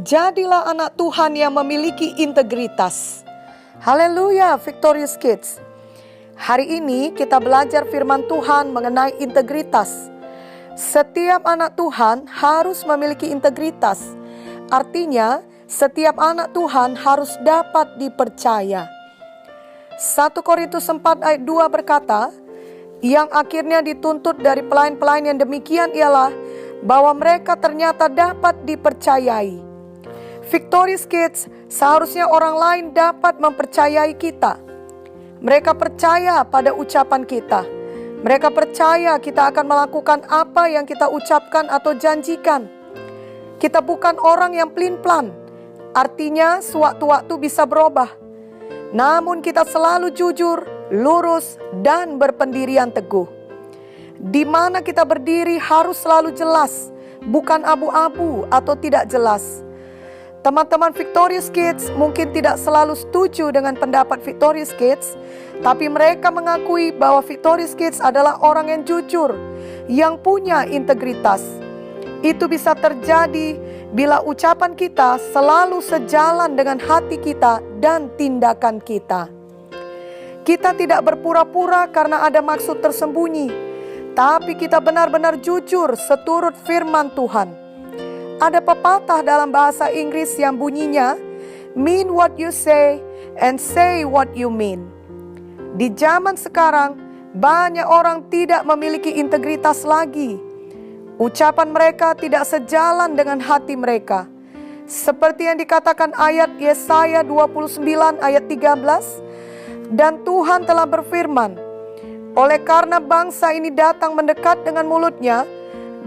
Jadilah anak Tuhan yang memiliki integritas. Haleluya, Victorious Kids. Hari ini kita belajar firman Tuhan mengenai integritas. Setiap anak Tuhan harus memiliki integritas. Artinya, setiap anak Tuhan harus dapat dipercaya. 1 Korintus 4 ayat 2 berkata, yang akhirnya dituntut dari pelayan-pelayan yang demikian ialah bahwa mereka ternyata dapat dipercayai. Victorious Kids, seharusnya orang lain dapat mempercayai kita. Mereka percaya pada ucapan kita. Mereka percaya kita akan melakukan apa yang kita ucapkan atau janjikan. Kita bukan orang yang pelin-pelan. Artinya sewaktu-waktu bisa berubah. Namun kita selalu jujur, lurus, dan berpendirian teguh. Di mana kita berdiri harus selalu jelas, bukan abu-abu atau tidak jelas. Teman-teman Victorious Kids mungkin tidak selalu setuju dengan pendapat Victorious Kids, tapi mereka mengakui bahwa Victorious Kids adalah orang yang jujur, yang punya integritas. Itu bisa terjadi bila ucapan kita selalu sejalan dengan hati kita dan tindakan kita. Kita tidak berpura-pura karena ada maksud tersembunyi, tapi kita benar-benar jujur seturut firman Tuhan. Ada pepatah dalam bahasa Inggris yang bunyinya, mean what you say and say what you mean. Di zaman sekarang, banyak orang tidak memiliki integritas lagi. Ucapan mereka tidak sejalan dengan hati mereka. Seperti yang dikatakan ayat Yesaya 29 ayat 13, dan Tuhan telah berfirman, oleh karena bangsa ini datang mendekat dengan mulutnya,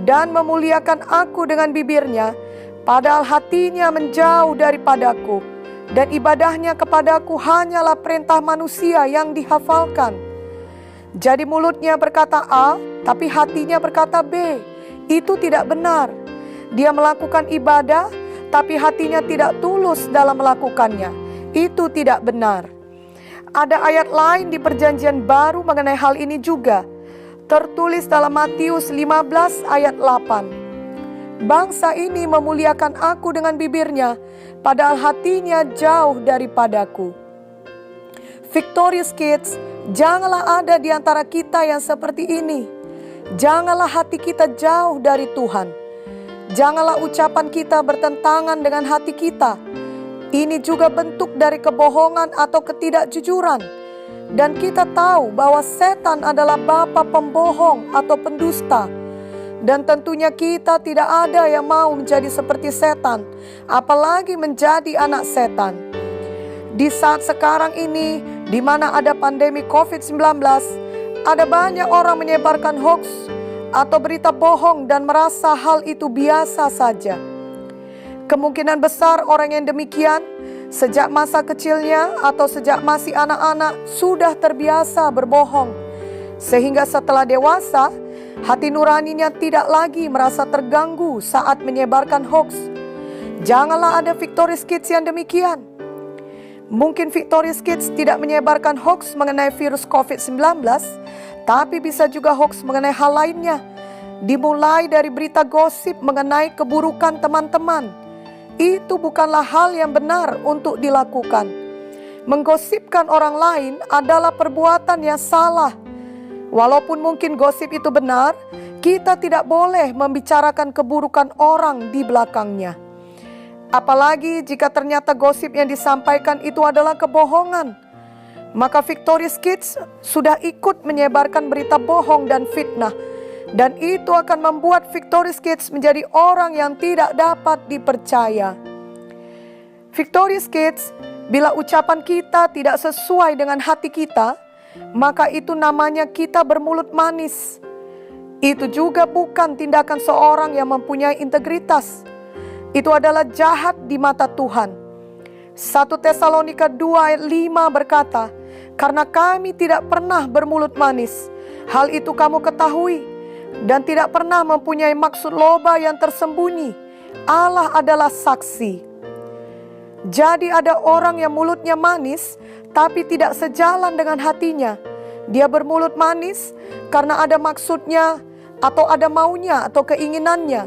dan memuliakan aku dengan bibirnya, padahal hatinya menjauh daripadaku, dan ibadahnya kepadaku hanyalah perintah manusia yang dihafalkan. Jadi mulutnya berkata A, tapi hatinya berkata B. Itu tidak benar. Dia melakukan ibadah, tapi hatinya tidak tulus dalam melakukannya. Itu tidak benar. Ada ayat lain di Perjanjian Baru mengenai hal ini juga. Tertulis dalam Matius 15 ayat 8. Bangsa ini memuliakan aku dengan bibirnya, padahal hatinya jauh daripadaku. Victorious Kids, janganlah ada di antara kita yang seperti ini. Janganlah hati kita jauh dari Tuhan. Janganlah ucapan kita bertentangan dengan hati kita. Ini juga bentuk dari kebohongan atau ketidakjujuran. Dan kita tahu bahwa setan adalah bapa pembohong atau pendusta. Dan tentunya kita tidak ada yang mau menjadi seperti setan, apalagi menjadi anak setan. Di saat sekarang ini, di mana ada pandemi COVID-19, ada banyak orang menyebarkan hoax atau berita bohong dan merasa hal itu biasa saja. Kemungkinan besar orang yang demikian sejak masa kecilnya atau sejak masih anak-anak sudah terbiasa berbohong. Sehingga setelah dewasa, hati nuraninya tidak lagi merasa terganggu saat menyebarkan hoax. Janganlah ada Victorious Kids yang demikian. Mungkin Victorious Kids tidak menyebarkan hoax mengenai virus COVID-19, tapi bisa juga hoax mengenai hal lainnya. Dimulai dari berita gosip mengenai keburukan teman-teman. Itu bukanlah hal yang benar untuk dilakukan. Menggosipkan orang lain adalah perbuatan yang salah. Walaupun mungkin gosip itu benar, kita tidak boleh membicarakan keburukan orang di belakangnya. Apalagi jika ternyata gosip yang disampaikan itu adalah kebohongan. Maka Victorious Kids sudah ikut menyebarkan berita bohong dan fitnah. Dan itu akan membuat Victorious Kids menjadi orang yang tidak dapat dipercaya. Victorious Kids, bila ucapan kita tidak sesuai dengan hati kita, maka itu namanya kita bermulut manis. Itu juga bukan tindakan seorang yang mempunyai integritas. Itu adalah jahat di mata Tuhan. 1 Tesalonika 2 ayat 5 berkata, karena kami tidak pernah bermulut manis, hal itu kamu ketahui, dan tidak pernah mempunyai maksud loba yang tersembunyi. Allah adalah saksi. Jadi ada orang yang mulutnya manis, tapi tidak sejalan dengan hatinya. Dia bermulut manis karena ada maksudnya atau ada maunya atau keinginannya.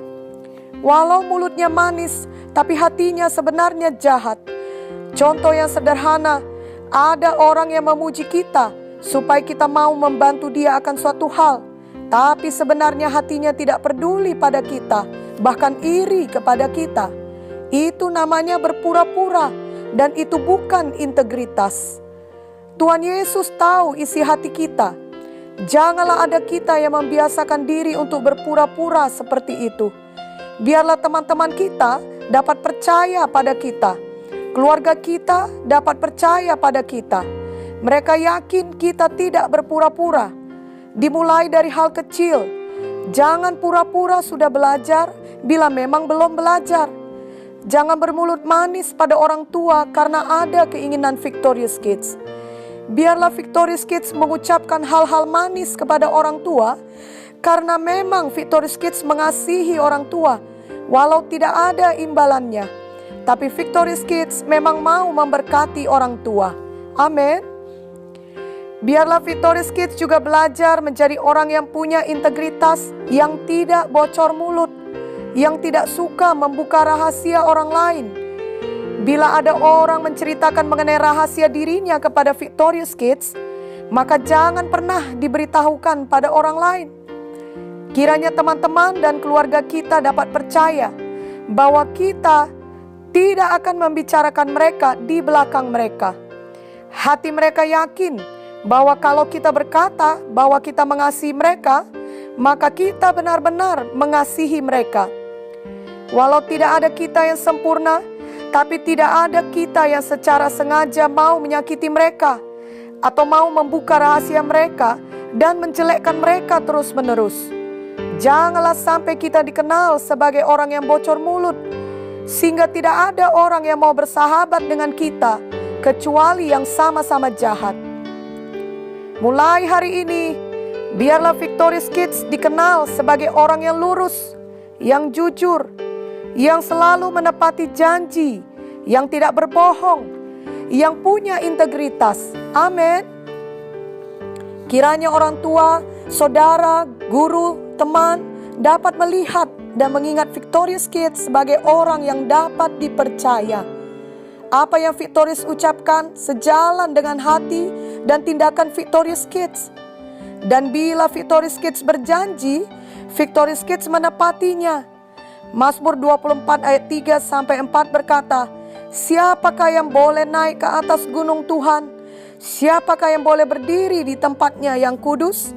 Walau mulutnya manis, tapi hatinya sebenarnya jahat. Contoh yang sederhana, ada orang yang memuji kita supaya kita mau membantu dia akan suatu hal, tapi sebenarnya hatinya tidak peduli pada kita, bahkan iri kepada kita. Itu namanya berpura-pura, dan itu bukan integritas. Tuhan Yesus tahu isi hati kita. Janganlah ada kita yang membiasakan diri untuk berpura-pura seperti itu. Biarlah teman-teman kita dapat percaya pada kita. Keluarga kita dapat percaya pada kita. Mereka yakin kita tidak berpura-pura. Dimulai dari hal kecil. Jangan pura-pura sudah belajar bila memang belum belajar. Jangan bermulut manis pada orang tua karena ada keinginan Victorious Kids. Biarlah Victorious Kids mengucapkan hal-hal manis kepada orang tua karena memang Victorious Kids mengasihi orang tua walau tidak ada imbalannya. Tapi Victorious Kids memang mau memberkati orang tua. Amin. Biarlah Victorious Kids juga belajar menjadi orang yang punya integritas, yang tidak bocor mulut, yang tidak suka membuka rahasia orang lain. Bila ada orang menceritakan mengenai rahasia dirinya kepada Victorious Kids, maka jangan pernah diberitahukan pada orang lain. Kiranya teman-teman dan keluarga kita dapat percaya bahwa kita tidak akan membicarakan mereka di belakang mereka. Hati mereka yakin bahwa kalau kita berkata bahwa kita mengasihi mereka, maka kita benar-benar mengasihi mereka. Walau tidak ada kita yang sempurna, tapi tidak ada kita yang secara sengaja mau menyakiti mereka atau mau membuka rahasia mereka dan menjelekkan mereka terus-menerus. Janganlah sampai kita dikenal sebagai orang yang bocor mulut, sehingga tidak ada orang yang mau bersahabat dengan kita kecuali yang sama-sama jahat. Mulai hari ini, biarlah Victorious Kids dikenal sebagai orang yang lurus, yang jujur, yang selalu menepati janji, yang tidak berbohong, yang punya integritas. Amin. Kiranya orang tua, saudara, guru, teman dapat melihat dan mengingat Victorious Kids sebagai orang yang dapat dipercaya. Apa yang Victorious ucapkan sejalan dengan hati dan tindakan Victorious Kids. Dan bila Victorious Kids berjanji, Victorious Kids menepatinya. Mazmur 24 ayat 3-4 berkata, "Siapakah yang boleh naik ke atas gunung Tuhan? Siapakah yang boleh berdiri di tempatnya yang kudus?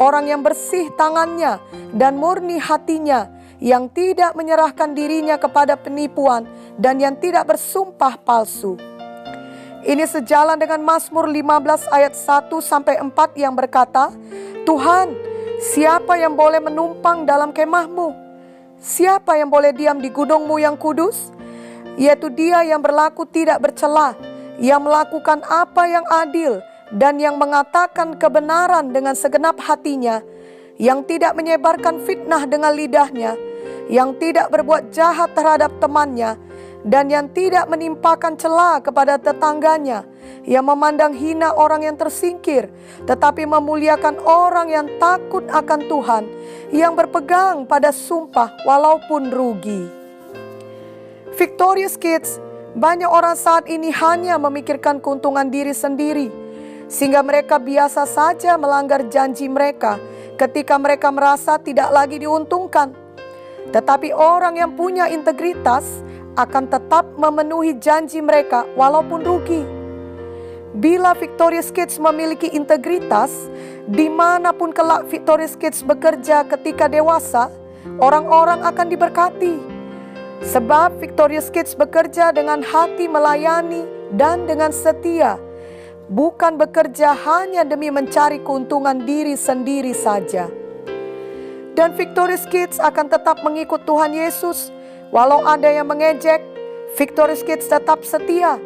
Orang yang bersih tangannya dan murni hatinya, yang tidak menyerahkan dirinya kepada penipuan dan yang tidak bersumpah palsu." Ini sejalan dengan Mazmur 15 ayat 1-4 yang berkata, "Tuhan, siapa yang boleh menumpang dalam kemahmu? Siapa yang boleh diam di gunungmu yang kudus? Yaitu dia yang berlaku tidak bercela, yang melakukan apa yang adil, dan yang mengatakan kebenaran dengan segenap hatinya, yang tidak menyebarkan fitnah dengan lidahnya, yang tidak berbuat jahat terhadap temannya, dan yang tidak menimpakan cela kepada tetangganya, yang memandang hina orang yang tersingkir, tetapi memuliakan orang yang takut akan Tuhan, yang berpegang pada sumpah walaupun rugi." Victorious Kids, banyak orang saat ini hanya memikirkan keuntungan diri sendiri, sehingga mereka biasa saja melanggar janji mereka ketika mereka merasa tidak lagi diuntungkan. Tetapi orang yang punya integritas akan tetap memenuhi janji mereka walaupun rugi. Bila Victorious Kids memiliki integritas, dimanapun kelak Victorious Kids bekerja ketika dewasa, orang-orang akan diberkati. Sebab Victorious Kids bekerja dengan hati melayani dan dengan setia, bukan bekerja hanya demi mencari keuntungan diri sendiri saja. Dan Victorious Kids akan tetap mengikut Tuhan Yesus. Walau ada yang mengejek, Victorious Kids tetap setia.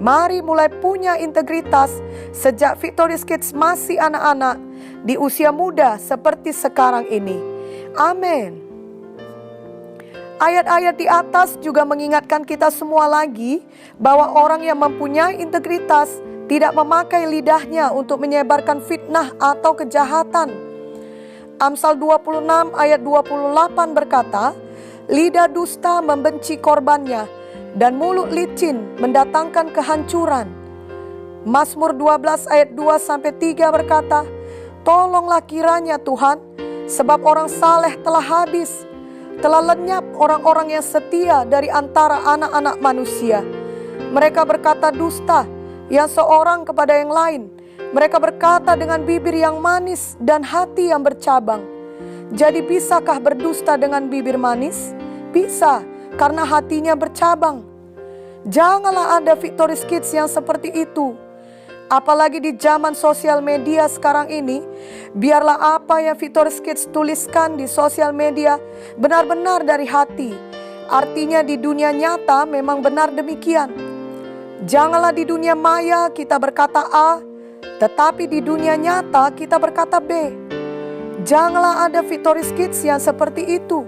Mari mulai punya integritas sejak Victorious Kids masih anak-anak di usia muda seperti sekarang ini. Amin. Ayat-ayat di atas juga mengingatkan kita semua lagi bahwa orang yang mempunyai integritas tidak memakai lidahnya untuk menyebarkan fitnah atau kejahatan. Amsal 26 ayat 28 berkata, lidah dusta membenci korbannya, dan mulut licin mendatangkan kehancuran. Mazmur 12 ayat 2-3 berkata, tolonglah kiranya Tuhan, sebab orang saleh telah habis, telah lenyap orang-orang yang setia dari antara anak-anak manusia. Mereka berkata dusta, yang seorang kepada yang lain. Mereka berkata dengan bibir yang manis dan hati yang bercabang. Jadi bisakah berdusta dengan bibir manis? Bisa, karena hatinya bercabang. Janganlah ada Victorious Kids yang seperti itu. Apalagi di zaman sosial media sekarang ini, biarlah apa yang Victorious Kids tuliskan di sosial media benar-benar dari hati. Artinya di dunia nyata memang benar demikian. Janganlah di dunia maya kita berkata A, tetapi di dunia nyata kita berkata B. Janganlah ada Victorious Kids yang seperti itu.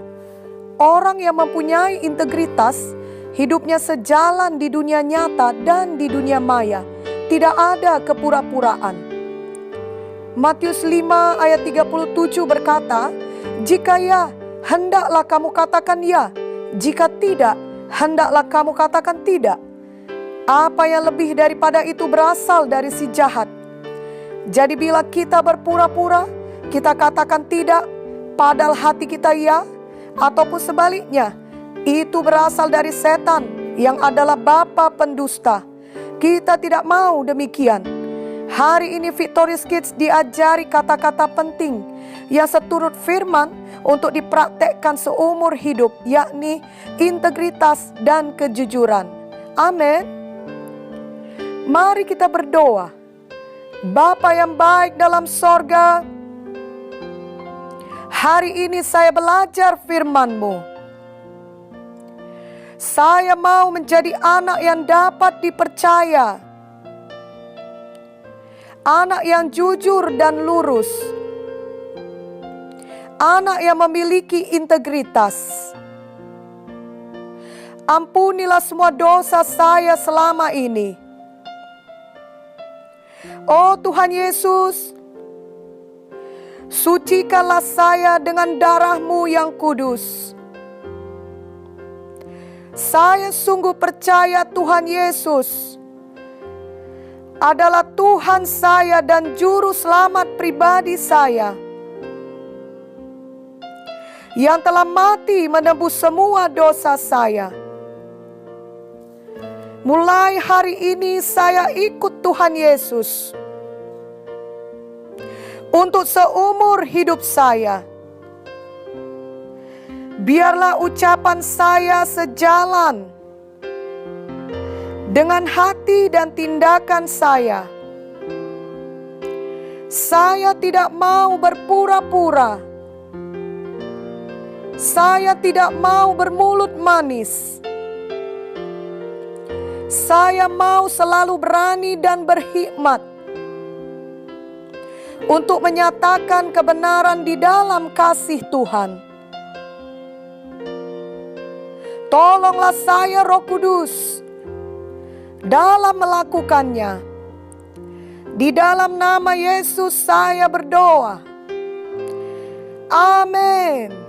Orang yang mempunyai integritas, hidupnya sejalan di dunia nyata dan di dunia maya. Tidak ada kepura-puraan. Matius 5 ayat 37 berkata, jika ya, hendaklah kamu katakan ya. Jika tidak, hendaklah kamu katakan tidak. Apa yang lebih daripada itu berasal dari si jahat. Jadi bila kita berpura-pura, kita katakan tidak, padahal hati kita ya, ataupun sebaliknya, itu berasal dari setan yang adalah bapa pendusta. Kita tidak mau demikian. Hari ini Victorious Kids diajari kata-kata penting yang seturut firman untuk dipraktekkan seumur hidup, yakni integritas dan kejujuran. Amin. Mari kita berdoa. Bapa yang baik dalam sorga, hari ini saya belajar firman-Mu. Saya mau menjadi anak yang dapat dipercaya, anak yang jujur dan lurus, anak yang memiliki integritas. Ampunilah semua dosa saya selama ini. Oh Tuhan Yesus, sucikanlah saya dengan darah-Mu yang kudus. Saya sungguh percaya Tuhan Yesus adalah Tuhan saya dan Juru Selamat pribadi saya, yang telah mati menebus semua dosa saya. Mulai hari ini saya ikut Tuhan Yesus untuk seumur hidup saya. Biarlah ucapan saya sejalan dengan hati dan tindakan saya. Saya tidak mau berpura-pura. Saya tidak mau bermulut manis. Saya mau selalu berani dan berhikmat untuk menyatakan kebenaran di dalam kasih Tuhan. Tolonglah saya Roh Kudus dalam melakukannya. Di dalam nama Yesus saya berdoa. Amin.